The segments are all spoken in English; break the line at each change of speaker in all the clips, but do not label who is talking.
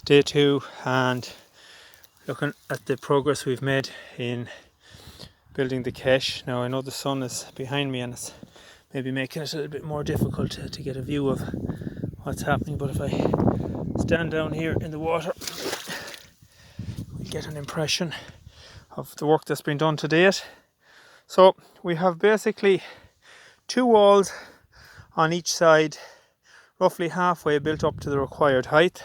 day 2 and looking at the progress we've made in building the Kesh. Now I know the sun is behind me and it's maybe making it a little bit more difficult to get a view of what's happening, but if I stand down here in the water we get an impression of the work that's been done to date. So we have basically 2 walls on each side, roughly halfway built up to the required height.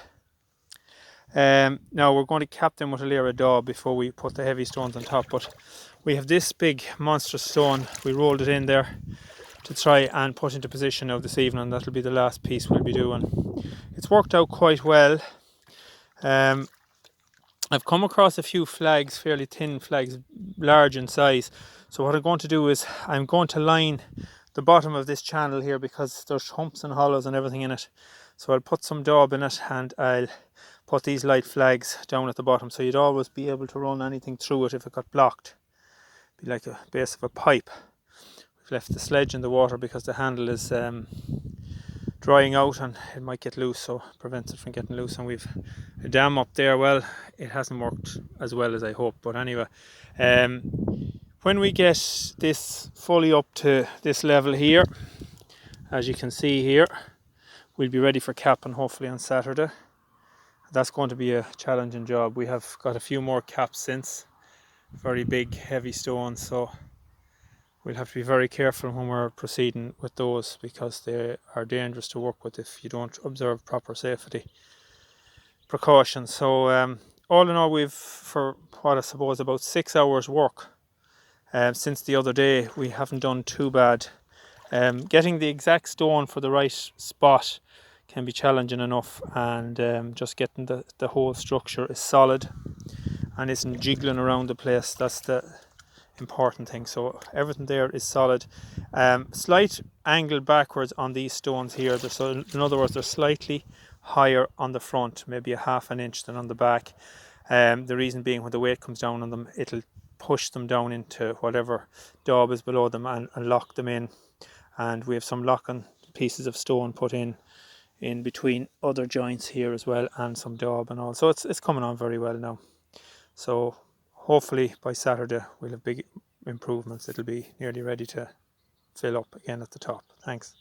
Now we're going to cap them with a layer of daub before we put the heavy stones on top, but we have this big monstrous stone. We rolled it in there to try and put into position now this evening. That'll be the last piece we'll be doing. It's worked out quite well. I've come across a few flags, fairly thin flags, large in size. So what I'm going to do is I'm going to line the bottom of this channel here because there's humps and hollows and everything in it. So I'll put some daub in it and I'll put these light flags down at the bottom, so you'd always be able to run anything through it if it got blocked. Be like a base of a pipe. We've left the sledge in the water because the handle is drying out and it might get loose, so it prevents it from getting loose. And we've a dam up there. Well, it hasn't worked as well as I hoped, but anyway, when we get this fully up to this level here, as you can see here, we'll be ready for capping hopefully on Saturday. That's going to be a challenging job. We have got a few more caps since, very big heavy stones, so we'll have to be very careful when we're proceeding with those because they are dangerous to work with if you don't observe proper safety precautions. So all in all, we've, for what I suppose about 6 hours work since the other day, we haven't done too bad. Getting the exact stone for the right spot can be challenging enough, and just getting the whole structure is solid and isn't jiggling around the place. That's the important thing. So everything there is solid. Slight angle backwards on these stones here. So in other words, they're slightly higher on the front, maybe a ½ an inch than on the back. The reason being, when the weight comes down on them, it'll push them down into whatever daub is below them and lock them in. And we have some locking pieces of stone put in between other joints here as well, and some daub and all. So it's coming on very well now. So hopefully by Saturday we'll have big improvements. It'll be nearly ready to fill up again at the top. Thanks.